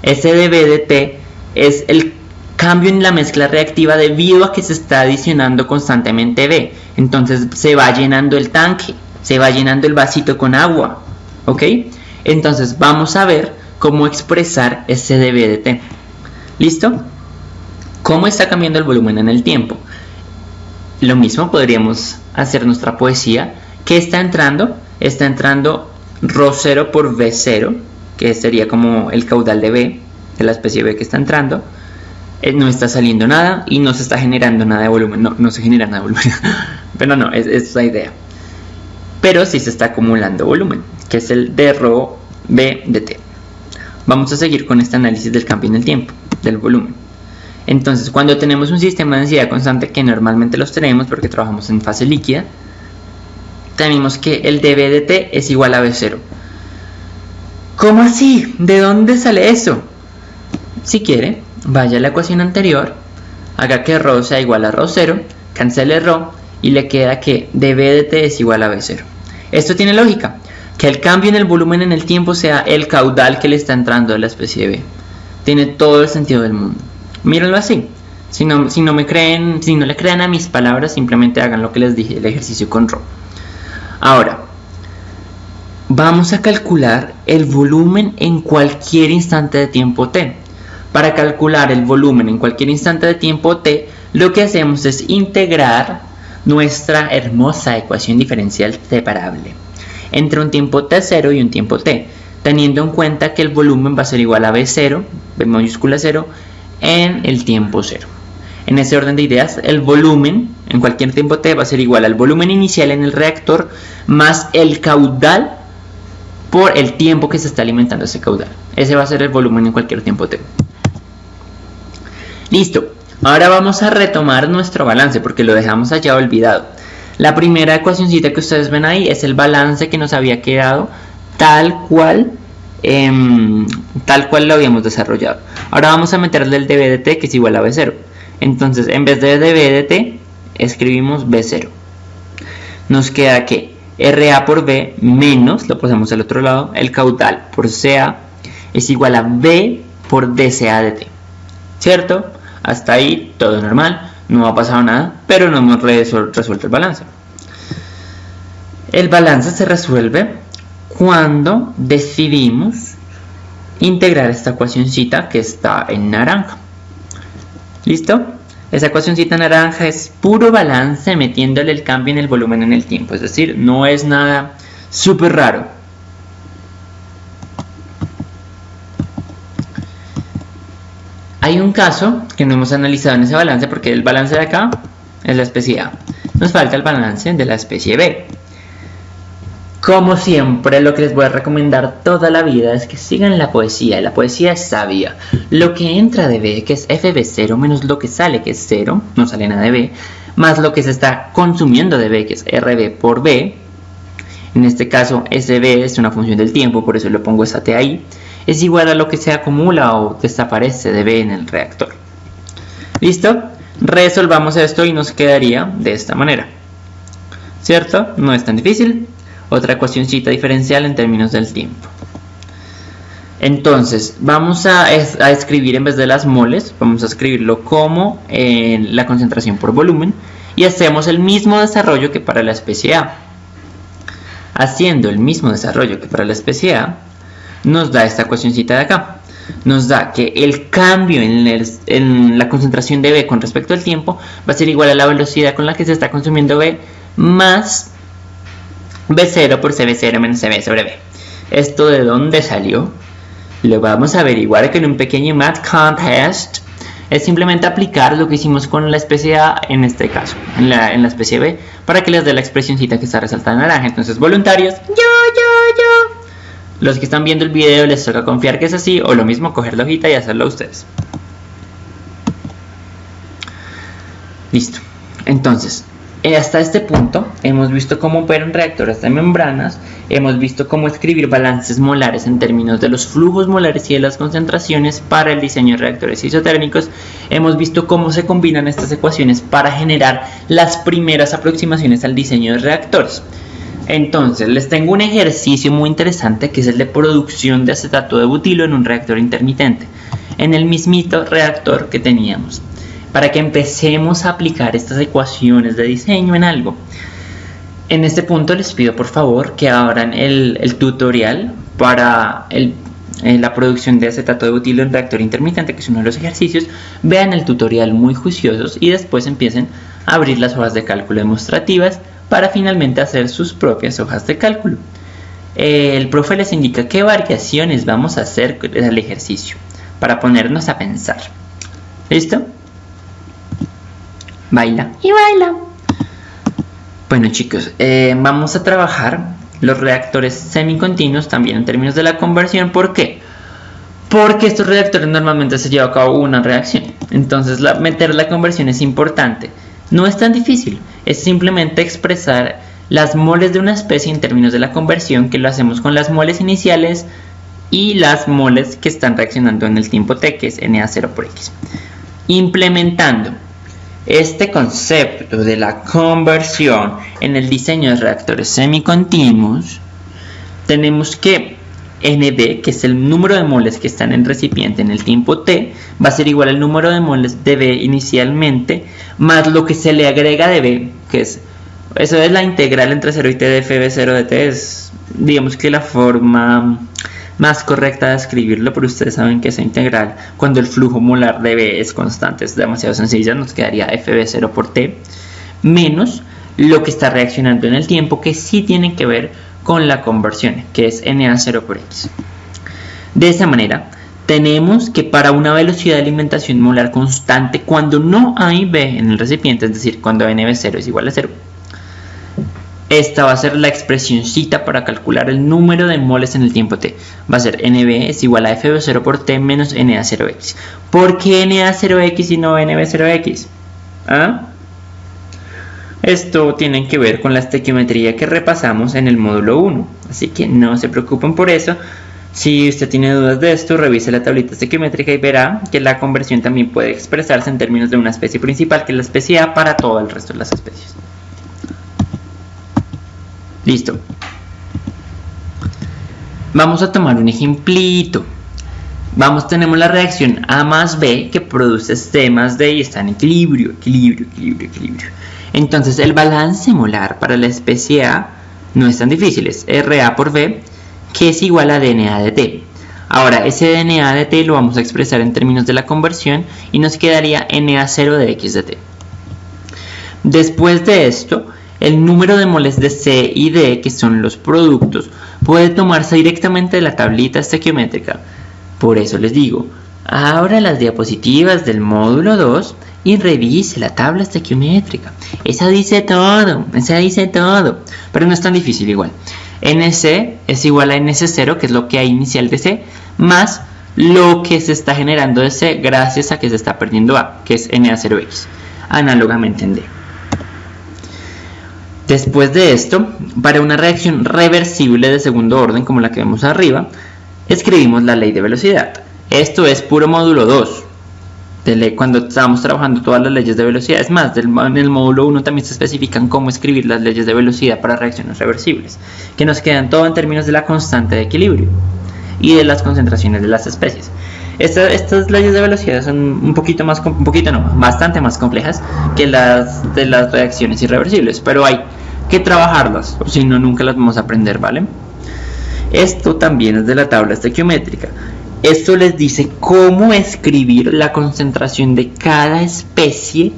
Speaker 1: Ese dB de T es el cambio en la mezcla reactiva debido a que se está adicionando constantemente B. Entonces se va llenando el tanque. Se va llenando el vasito con agua. ¿Ok? Entonces vamos a ver cómo expresar ese dB de T. ¿Listo? ¿Cómo está cambiando el volumen en el tiempo? Lo mismo podríamos hacer nuestra poesía. ¿Qué está entrando? Está entrando ρ0 por V0, que sería como el caudal de B, de la especie B que está entrando, no está saliendo nada y no se está generando nada de volumen. No se genera nada de volumen. Pero no, es la idea. Pero sí se está acumulando volumen, que es el d rho b dt. Vamos a seguir con este análisis del cambio en el tiempo, del volumen. Entonces, cuando tenemos un sistema de densidad constante, que normalmente los tenemos porque trabajamos en fase líquida, tenemos que el dB dt es igual a V0. ¿Cómo así? ¿De dónde sale eso? Si quiere, vaya a la ecuación anterior, haga que ρ sea igual a ρ0, cancele ρ y le queda que dB dt es igual a V0. Esto tiene lógica, que el cambio en el volumen en el tiempo sea el caudal que le está entrando a la especie B. Tiene todo el sentido del mundo. Mírenlo así. Si no le crean a mis palabras, simplemente hagan lo que les dije, el ejercicio con ρ. Ahora, vamos a calcular el volumen en cualquier instante de tiempo t. Para calcular el volumen en cualquier instante de tiempo t, lo que hacemos es integrar nuestra hermosa ecuación diferencial separable entre un tiempo t0 y un tiempo t, teniendo en cuenta que el volumen va a ser igual a V0, V mayúscula 0, en el tiempo 0. En ese orden de ideas, el volumen en cualquier tiempo t va a ser igual al volumen inicial en el reactor más el caudal por el tiempo que se está alimentando ese caudal. Ese va a ser el volumen en cualquier tiempo t. Listo. Ahora vamos a retomar nuestro balance porque lo dejamos allá olvidado. La primera ecuacioncita que ustedes ven ahí es el balance que nos había quedado tal cual lo habíamos desarrollado. Ahora vamos a meterle el dB dt, que es igual a V0. Entonces, en vez de dB dt, escribimos V0. Nos queda que RA por V menos, lo pasamos al otro lado, el caudal por CA es igual a V por dCA dt. ¿Cierto? Hasta ahí todo normal, no ha pasado nada, pero no hemos resuelto el balance. El balance se resuelve cuando decidimos integrar esta ecuacioncita que está en naranja. ¿Listo? Esa ecuacioncita naranja es puro balance metiéndole el cambio en el volumen en el tiempo, es decir, no es nada súper raro. Hay un caso que no hemos analizado en ese balance porque el balance de acá es la especie A. Nos falta el balance de la especie B. Como siempre, lo que les voy a recomendar toda la vida es que sigan la poesía. La poesía es sabia. Lo que entra de B, que es FB0, menos lo que sale, que es 0, no sale nada de B, más lo que se está consumiendo de B, que es RB por B. En este caso, SB es una función del tiempo, por eso le pongo esa T ahí. Es igual a lo que se acumula o desaparece de B en el reactor. ¿Listo? Resolvamos esto y nos quedaría de esta manera. ¿Cierto? No es tan difícil. Otra ecuacioncita diferencial en términos del tiempo. Entonces, vamos a escribir en vez de las moles, vamos a escribirlo como la concentración por volumen. Y hacemos el mismo desarrollo que para la especie A. Haciendo el mismo desarrollo que para la especie A, nos da esta ecuacioncita de acá. Nos da que el cambio en la concentración de B con respecto al tiempo va a ser igual a la velocidad con la que se está consumiendo B más V0 por CV0 menos CV sobre B. ¿Esto de dónde salió? Lo vamos a averiguar con un pequeño math contest. Es simplemente aplicar lo que hicimos con la especie A en este caso, en la especie B, para que les dé la expresioncita que está resaltada en naranja. Entonces, voluntarios, yo. Los que están viendo el video les toca confiar que es así, o lo mismo coger la hojita y hacerlo ustedes. Listo. Entonces, hasta este punto hemos visto cómo operan reactores de membranas, hemos visto cómo escribir balances molares en términos de los flujos molares y de las concentraciones para el diseño de reactores isotérmicos, hemos visto cómo se combinan estas ecuaciones para generar las primeras aproximaciones al diseño de reactores. Entonces, les tengo un ejercicio muy interesante que es el de producción de acetato de butilo en un reactor intermitente, en el mismito reactor que teníamos, para que empecemos a aplicar estas ecuaciones de diseño en algo. En este punto les pido por favor que abran el tutorial para la producción de acetato de butilo en reactor intermitente, que es uno de los ejercicios. Vean el tutorial muy juiciosos y después empiecen a abrir las hojas de cálculo demostrativas para finalmente hacer sus propias hojas de cálculo. El profe les indica qué variaciones vamos a hacer del ejercicio para ponernos a pensar. ¿Listo? Baila y baila. Bueno chicos, vamos a trabajar los reactores semicontinuos también en términos de la conversión. ¿Por qué? Porque estos reactores normalmente se lleva a cabo una reacción. Entonces meter la conversión es importante. No es tan difícil, es simplemente expresar las moles de una especie en términos de la conversión, que lo hacemos con las moles iniciales y las moles que están reaccionando en el tiempo t, que es Na0 por X. Implementando este concepto de la conversión en el diseño de reactores semicontinuos, tenemos que NB, que es el número de moles que están en el recipiente en el tiempo t, va a ser igual al número de moles de B inicialmente, más lo que se le agrega de B, que es, eso es la integral entre 0 y t de f B0 de t, es digamos que la forma más correcta de escribirlo, pero ustedes saben que esa integral, cuando el flujo molar de B es constante, es demasiado sencilla, nos quedaría FB0 por T, menos lo que está reaccionando en el tiempo, que sí tiene que ver con la conversión, que es Na0 por X. De esa manera, tenemos que para una velocidad de alimentación molar constante, cuando no hay B en el recipiente, es decir, cuando NB0 es igual a 0, esta va a ser la expresioncita para calcular el número de moles en el tiempo t. Va a ser NB es igual a FB0 por t menos Na0x. ¿Por qué Na0x y no NB0x? ¿Ah? Esto tiene que ver con la estequiometría que repasamos en el módulo 1. Así que no se preocupen por eso. Si usted tiene dudas de esto, revise la tablita estequiométrica y verá que la conversión también puede expresarse en términos de una especie principal, que es la especie A, para todo el resto de las especies. Listo. Vamos a tomar un ejemplito. Tenemos la reacción A más B que produce C más D y está en equilibrio. Entonces el balance molar para la especie A no es tan difícil, es RA por B, que es igual a DNA de T. Ahora ese DNA de T lo vamos a expresar en términos de la conversión y nos quedaría Na0 de X de T. Después de esto, el número de moles de C y D, que son los productos, puede tomarse directamente de la tablita estequiométrica. Por eso les digo, abra las diapositivas del módulo 2 y revise la tabla estequiométrica. Esa dice todo, pero no es tan difícil igual. NC es igual a NC0, que es lo que hay inicial de C, más lo que se está generando de C gracias a que se está perdiendo A, que es Na0X, análogamente en D. Después de esto, para una reacción reversible de segundo orden como la que vemos arriba, escribimos la ley de velocidad. Esto es puro módulo 2, cuando estábamos trabajando todas las leyes de velocidad. Es más, en el módulo 1 también se especifican cómo escribir las leyes de velocidad para reacciones reversibles, que nos quedan todo en términos de la constante de equilibrio y de las concentraciones de las especies. Estas leyes de velocidad son bastante más complejas que las de las reacciones irreversibles, pero hay que trabajarlas, o si no, nunca las vamos a aprender, ¿vale? Esto también es de la tabla estequiométrica. Esto les dice cómo escribir la concentración de cada especie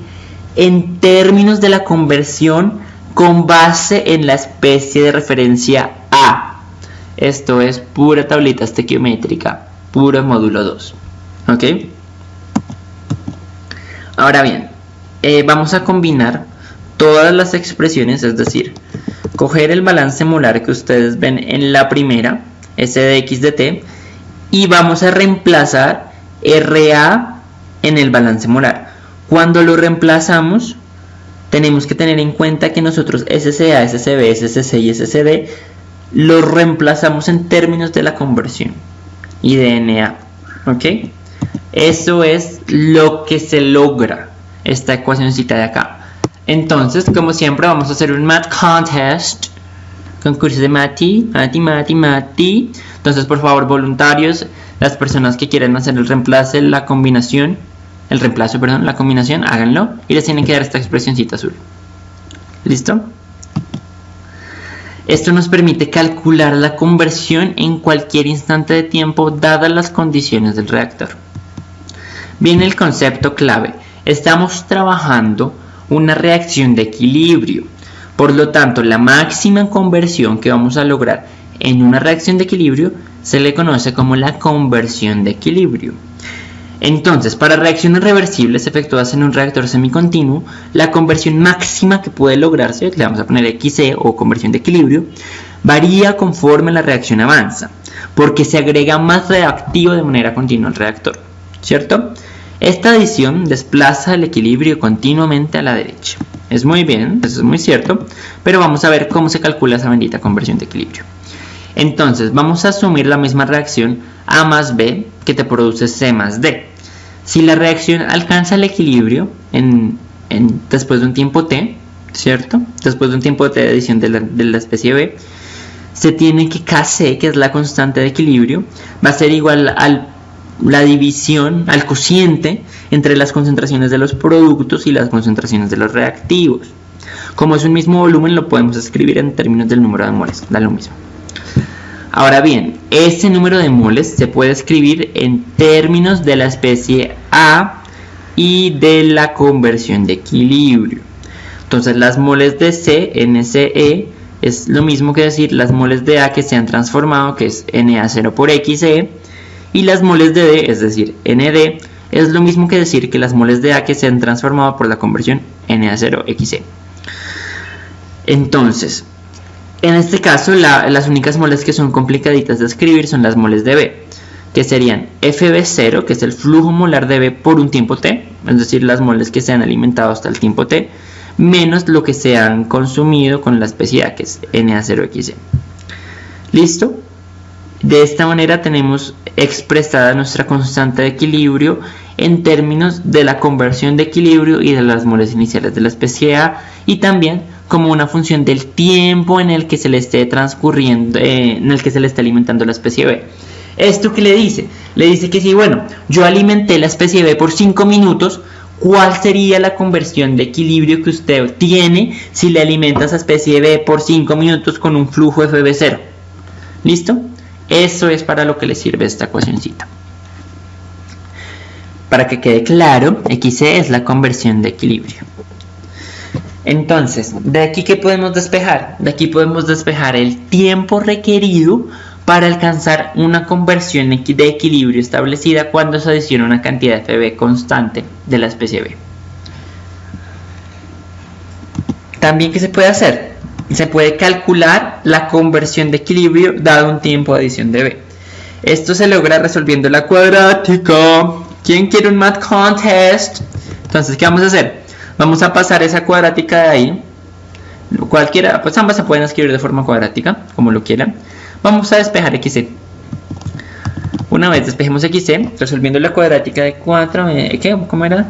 Speaker 1: en términos de la conversión con base en la especie de referencia A. Esto es pura tablita estequiométrica, puro módulo 2. ¿Ok? Ahora bien, vamos a combinar todas las expresiones, es decir, coger el balance molar que ustedes ven en la primera, S de X de T, y vamos a reemplazar RA en el balance molar. Cuando lo reemplazamos, tenemos que tener en cuenta que nosotros SCA, SCB, SCC y SCD los reemplazamos en términos de la conversión y de Na. ¿Ok? Eso es lo que se logra, esta ecuacióncita de acá. Entonces, como siempre, vamos a hacer un Math Contest, concurso de Mati. Entonces, por favor, voluntarios, las personas que quieran hacer la combinación, háganlo y les tienen que dar esta expresioncita azul. ¿Listo? Esto nos permite calcular la conversión en cualquier instante de tiempo dadas las condiciones del reactor. Viene el concepto clave. Estamos trabajando una reacción de equilibrio. Por lo tanto, la máxima conversión que vamos a lograr en una reacción de equilibrio se le conoce como la conversión de equilibrio. Entonces, para reacciones reversibles efectuadas en un reactor semicontinuo, la conversión máxima que puede lograrse, le vamos a poner XC o conversión de equilibrio, varía conforme la reacción avanza, porque se agrega más reactivo de manera continua al reactor, ¿cierto? Esta adición desplaza el equilibrio continuamente a la derecha. Es muy bien, eso es muy cierto, pero vamos a ver cómo se calcula esa bendita conversión de equilibrio. Entonces, vamos a asumir la misma reacción A más B que te produce C más D. Si la reacción alcanza el equilibrio después de un tiempo T, ¿cierto? Después de un tiempo T de adición de la especie B, se tiene que Kc, que es la constante de equilibrio, va a ser igual a la división, al cociente entre las concentraciones de los productos y las concentraciones de los reactivos. Como es un mismo volumen, lo podemos escribir en términos del número de moles, da lo mismo. Ahora bien, ese número de moles se puede escribir en términos de la especie A y de la conversión de equilibrio. Entonces las moles de C, NCE, es lo mismo que decir las moles de A que se han transformado, que es Na0 por XE, y las moles de D, es decir, ND, es lo mismo que decir que las moles de A que se han transformado por la conversión Na0XE. Entonces, en este caso, las únicas moles que son complicaditas de escribir son las moles de B, que serían FB0, que es el flujo molar de B por un tiempo T, es decir, las moles que se han alimentado hasta el tiempo T, menos lo que se han consumido con la especie A, que es Na0XE. ¿Listo? De esta manera tenemos expresada nuestra constante de equilibrio en términos de la conversión de equilibrio y de las moles iniciales de la especie A, y también como una función del tiempo en el que se le esté transcurriendo, en el que se le esté alimentando la especie B. ¿Esto qué le dice? Le dice que si, bueno, yo alimenté la especie B por 5 minutos, ¿cuál sería la conversión de equilibrio que usted tiene si le alimenta a esa especie B por 5 minutos con un flujo FB0? ¿Listo? Eso es para lo que le sirve esta ecuacióncita. Para que quede claro, XC es la conversión de equilibrio. Entonces, ¿de aquí qué podemos despejar? De aquí podemos despejar el tiempo requerido para alcanzar una conversión de equilibrio establecida cuando se adiciona una cantidad de FB constante de la especie B. También, ¿qué se puede hacer? Se puede calcular la conversión de equilibrio dado un tiempo de adición de B. Esto se logra resolviendo la cuadrática. ¿Quién quiere un math contest? Entonces, ¿qué vamos a hacer? Vamos a pasar esa cuadrática de ahí. Cualquiera, pues ambas se pueden escribir de forma cuadrática, como lo quieran. Vamos a despejar XC. Una vez despejemos XC, resolviendo la cuadrática de 4, ¿cómo era?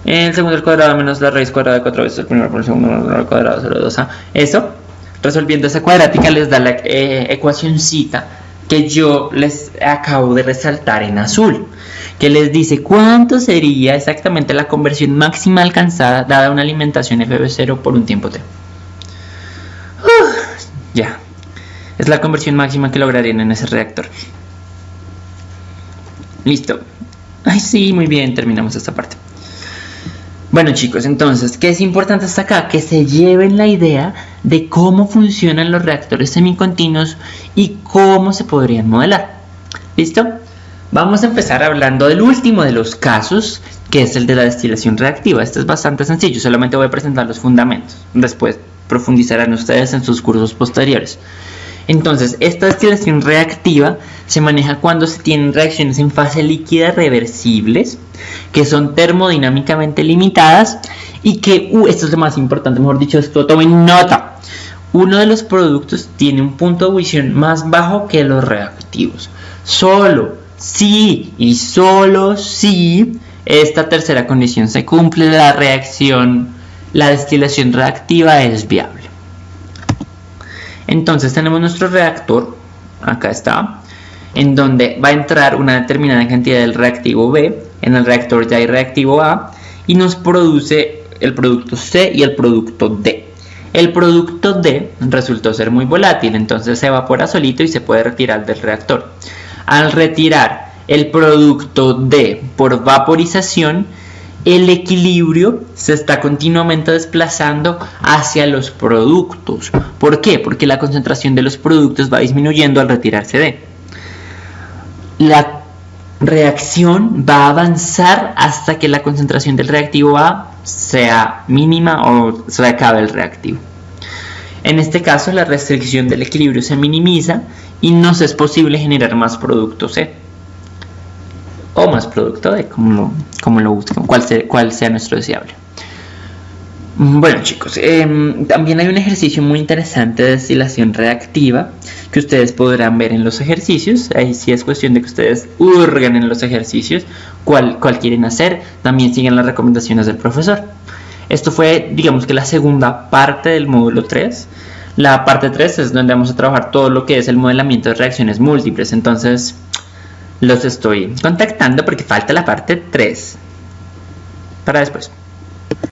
Speaker 1: El segundo al cuadrado menos la raíz cuadrada de 4 veces el primero por el segundo al cuadrado, solo 2A. Eso, resolviendo esa cuadrática les da la ecuacióncita que yo les acabo de resaltar en azul, que les dice cuánto sería exactamente la conversión máxima alcanzada dada una alimentación FB0 por un tiempo T. Ya, es la conversión máxima que lograrían en ese reactor. Listo. Ay, sí, muy bien, terminamos esta parte. Bueno, chicos, entonces, ¿qué es importante hasta acá? Que se lleven la idea de cómo funcionan los reactores semicontinuos y cómo se podrían modelar. ¿Listo? Vamos a empezar hablando del último de los casos, que es el de la destilación reactiva. Este es bastante sencillo, solamente voy a presentar los fundamentos. Después profundizarán ustedes en sus cursos posteriores. Entonces, esta destilación reactiva se maneja cuando se tienen reacciones en fase líquida reversibles, que son termodinámicamente limitadas y que, esto es lo más importante, mejor dicho, esto tomen nota. Uno de los productos tiene un punto de ebullición más bajo que los reactivos. Solo si y solo si esta tercera condición se cumple, la destilación reactiva es viable. Entonces tenemos nuestro reactor, acá está, en donde va a entrar una determinada cantidad del reactivo B, en el reactor ya hay reactivo A, y nos produce el producto C y el producto D. El producto D resultó ser muy volátil, entonces se evapora solito y se puede retirar del reactor. Al retirar el producto D por vaporización, el equilibrio se está continuamente desplazando hacia los productos. ¿Por qué? Porque la concentración de los productos va disminuyendo al retirarse D. La reacción va a avanzar hasta que la concentración del reactivo A sea mínima o se acabe el reactivo. En este caso, la restricción del equilibrio se minimiza y nos es posible generar más producto C o más producto D, como lo busquen, cuál sea nuestro deseable. Bueno, chicos, también hay un ejercicio muy interesante de destilación reactiva que ustedes podrán ver en los ejercicios. Ahí sí es cuestión de que ustedes hurguen en los ejercicios cuál quieren hacer. También siguen las recomendaciones del profesor. Esto fue, digamos que la segunda parte del módulo 3. La parte 3 es donde vamos a trabajar todo lo que es el modelamiento de reacciones múltiples. Entonces, los estoy contactando porque falta la parte 3 para después.